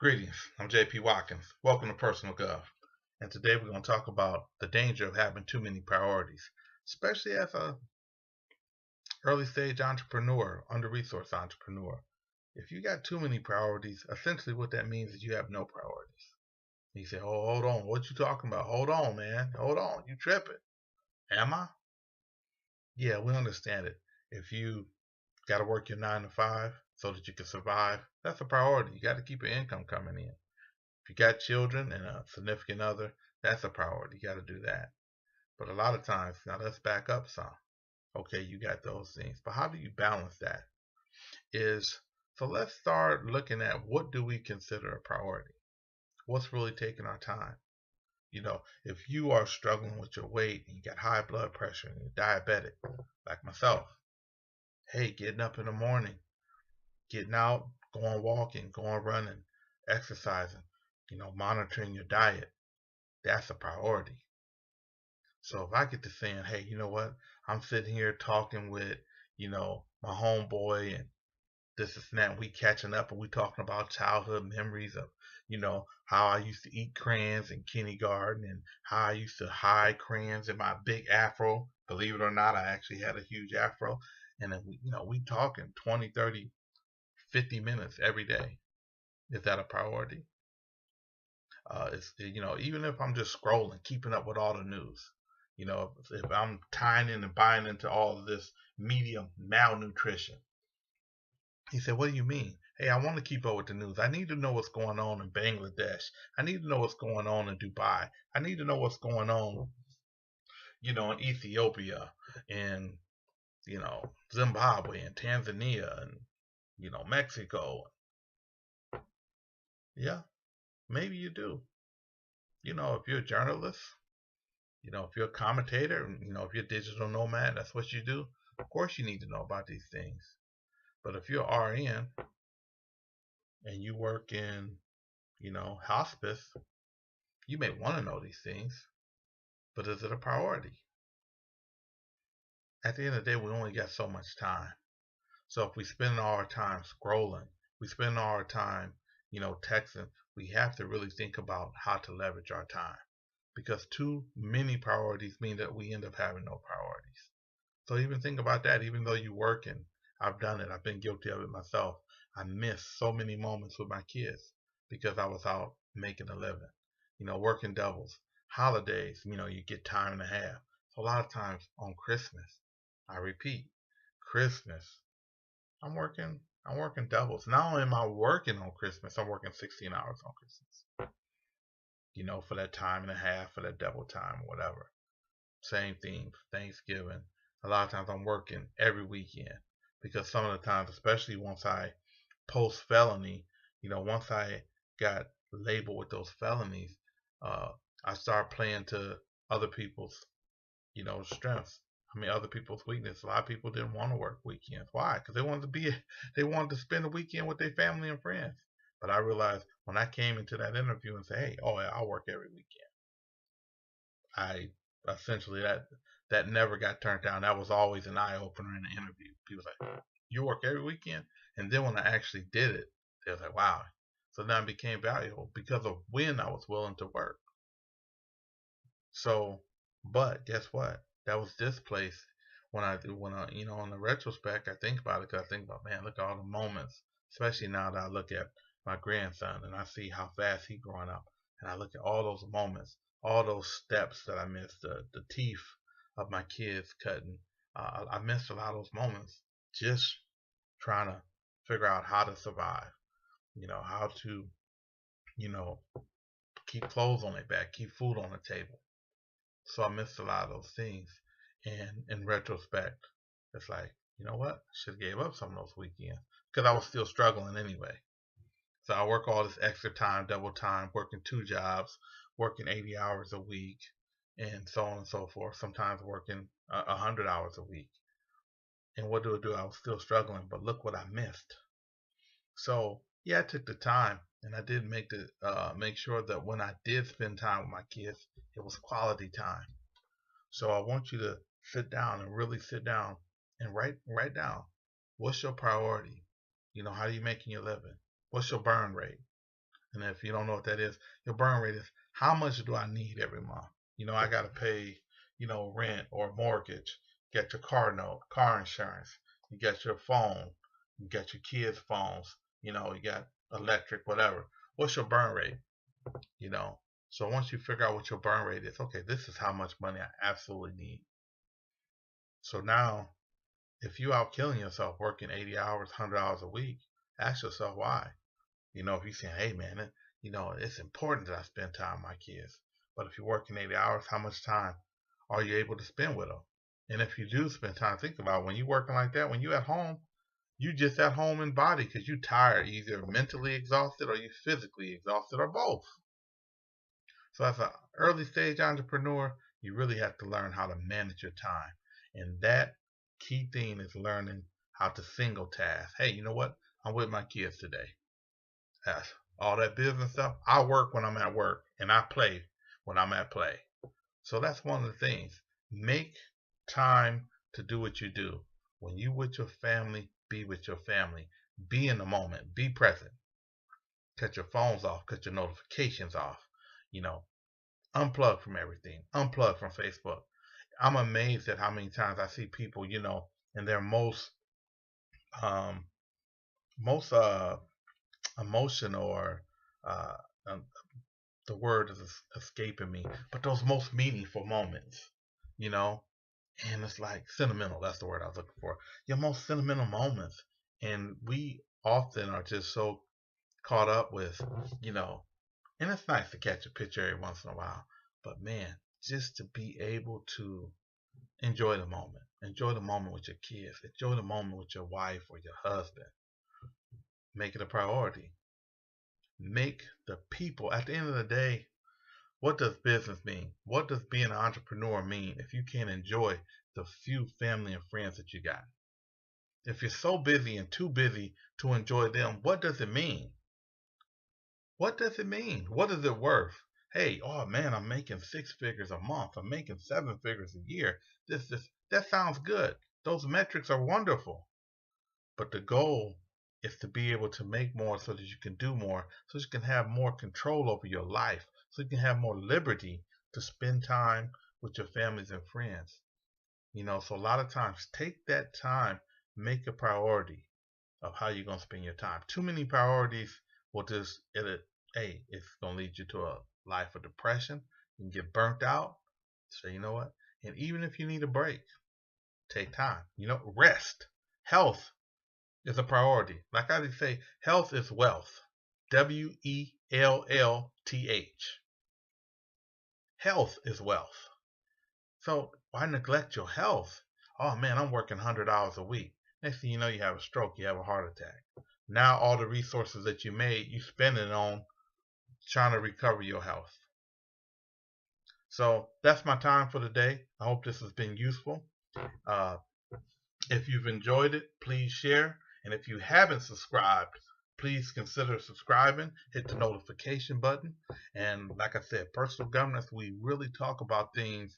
Greetings, I'm JP.WATKINS. Welcome to Personal Gov. And today we're going to talk about the danger of having too many priorities, especially as a early stage entrepreneur, under-resourced entrepreneur. If you got too many priorities, essentially what that means is you have no priorities. And you say, oh, hold on, what you talking about? Hold on, man. Hold on, you tripping. Am I? Yeah, we understand it. If you got to work your 9 to 5 so that you can survive, that's a priority. You got to keep your income coming in. If you got children and a significant other, that's a priority. You got to do that. But a lot of times, now let's back up some. Okay, you got those things, but how do you balance that? So let's start looking at what do we consider a priority? What's really taking our time? If you are struggling with your weight and you got high blood pressure and you're diabetic, like myself, hey, getting up in the morning, getting out, going walking, going running, exercising, monitoring your diet, that's a priority. So if I get to saying, hey, you know what? I'm sitting here talking with, my homeboy and this and that, and we catching up and we talking about childhood memories of, how I used to eat crayons in kindergarten and how I used to hide crayons in my big afro. Believe it or not, I actually had a huge afro. And then we talking 20, 30, 50 minutes every day. Is that a priority? Even if I'm just scrolling, keeping up with all the news, if I'm tying in and buying into all of this media malnutrition. He said, what do you mean? Hey, I want to keep up with the news. I need to know what's going on in Bangladesh. I need to know what's going on in Dubai. I need to know what's going on, in Ethiopia and, Zimbabwe and Tanzania and, Mexico. Yeah, maybe you do. If you're a journalist, if you're a commentator, if you're a digital nomad, that's what you do. Of course you need to know about these things. But if you're RN and you work in, hospice, you may want to know these things, but is it a priority? At the end of the day, we only got so much time. So if we spend all our time scrolling, we spend all our time, texting, we have to really think about how to leverage our time. Because too many priorities mean that we end up having no priorities. So even think about that. Even though you work, and I've done it, I've been guilty of it myself. I missed so many moments with my kids because I was out making a living, working doubles, holidays, you get time and a half. So a lot of times on Christmas, I repeat, Christmas, I'm working doubles. Not only am I working on Christmas, I'm working 16 hours on Christmas. For that time and a half, for that double time, or whatever. Same thing, Thanksgiving. A lot of times I'm working every weekend because some of the times, especially once I post felony, once I got labeled with those felonies, I start playing to other people's, strengths. Other people's weakness. A lot of people didn't want to work weekends. Why? Because they wanted to spend the weekend with their family and friends. But I realized when I came into that interview and said, hey, oh, yeah, I work every weekend. I essentially that never got turned down. That was always an eye opener in the interview. People was like, you work every weekend? And then when I actually did it, they was like, wow. So now it became valuable because of when I was willing to work. So, but guess what? That was displaced when I on the retrospect, I think about it because I think about, man, look at all the moments, especially now that I look at my grandson and I see how fast he's growing up, and I look at all those moments, all those steps that I missed, the teeth of my kids cutting. I missed a lot of those moments just trying to figure out how to survive, how to, you know, keep clothes on their back, keep food on the table. So I missed a lot of those things. And in retrospect, it's like, you know what? I should have gave up some of those weekends because I was still struggling anyway. So I work all this extra time, double time, working 2 jobs, working 80 hours a week, and so on and so forth. Sometimes working 100 hours a week. And what do? I was still struggling, but look what I missed. So yeah, I took the time, and I did make sure that when I did spend time with my kids, it was quality time. So I want you to sit down and really sit down and write down what's your priority. How are you making your living? What's your burn rate? And if you don't know what that is, your burn rate is how much do I need every month? I got to pay, rent or mortgage, get your car note, car insurance, you get your phone, you get your kids' phones, you got electric, whatever. What's your burn rate? You know. So once you figure out what your burn rate is, okay, this is how much money I absolutely need. So now, if you out killing yourself working 80 hours, 100 hours a week, ask yourself why. If you're saying, hey man, it's important that I spend time with my kids. But if you're working 80 hours, how much time are you able to spend with them? And if you do spend time, think about when you're working like that, when you're at home, you just at home in body because you're tired, either mentally exhausted or you physically exhausted or both. So as an early stage entrepreneur, you really have to learn how to manage your time. And that key thing is learning how to single task. Hey, you know what? I'm with my kids today. That's all that business stuff. I work when I'm at work and I play when I'm at play. So that's one of the things. Make time to do what you do. When you with your family, be with your family. Be in the moment. Be present. Cut your phones off. Cut your notifications off. You know, unplug from everything. Unplug from Facebook. I'm amazed at how many times I see people, in their um, most emotional or uh, um, the word is escaping me, but those most meaningful moments, you know, and it's like sentimental. That's the word I was looking for. Your most sentimental moments, and we often are just so caught up with, you know, and it's nice to catch a picture every once in a while, but man, just to be able to enjoy the moment with your kids, enjoy the moment with your wife or your husband, make it a priority. Make the people, at the end of the day, what does business mean? What does being an entrepreneur mean if you can't enjoy the few family and friends that you got? If you're so busy and too busy to enjoy them, what does it mean? What does it mean? What is it worth? Hey, oh man, I'm making 6 figures a month. I'm making 7 figures a year. That sounds good. Those metrics are wonderful. But the goal is to be able to make more so that you can do more, so you can have more control over your life, so you can have more liberty to spend time with your families and friends. So a lot of times take that time, make a priority of how you're gonna spend your time. Too many priorities will just it's gonna lead you to a life of depression. You can get burnt out. So you know what? And even if you need a break, take time. Rest. Health is a priority. Like I say, health is wealth. WELLTH. Health is wealth. So why neglect your health? Oh man, I'm working 100 hours a week. Next thing you know, you have a stroke, you have a heart attack. Now all the resources that you made, you spend it on trying to recover your health. So that's my time for today. I hope this has been useful. Uh, if you've enjoyed it, please share. And if you haven't subscribed, please consider subscribing. Hit the notification button. And like I said, personal governance, we really talk about things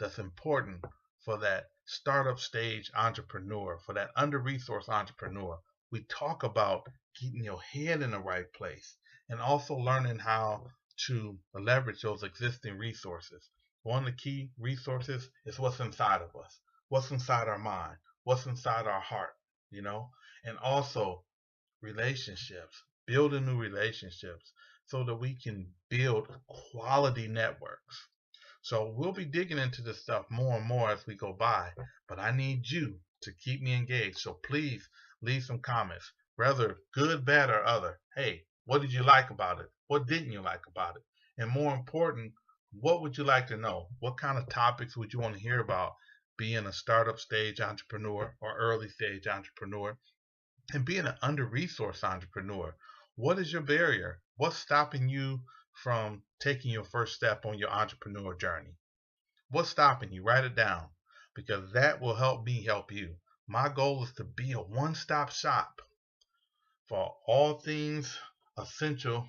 that's important for that startup stage entrepreneur, for that under-resourced entrepreneur. We talk about keeping your head in the right place and also learning how to leverage those existing resources. One of the key resources is what's inside of us, what's inside our mind, what's inside our heart, and also relationships, building new relationships so that we can build quality networks. So we'll be digging into this stuff more and more as we go by, but I need you to keep me engaged. So please leave some comments, whether good, bad, or other. Hey, what did you like about it? What didn't you like about it? And more important, what would you like to know? What kind of topics would you want to hear about being a startup stage entrepreneur or early stage entrepreneur? And being an under-resourced entrepreneur, what is your barrier? What's stopping you from taking your first step on your entrepreneur journey? What's stopping you? Write it down because that will help me help you. My goal is to be a one-stop shop for all things essential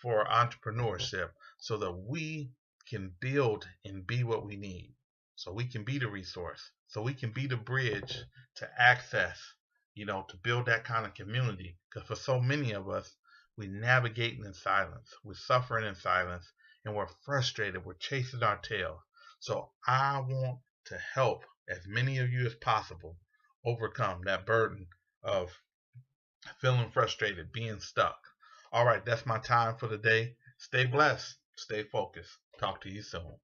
for entrepreneurship so that we can build and be what we need. So we can be the resource. So we can be the bridge to access, to build that kind of community. Because for so many of us, we navigating in silence, we're suffering in silence, and we're frustrated, we're chasing our tail. So I want to help as many of you as possible overcome that burden of feeling frustrated, being stuck. All right, that's my time for the day. Stay blessed, stay focused. Talk to you soon.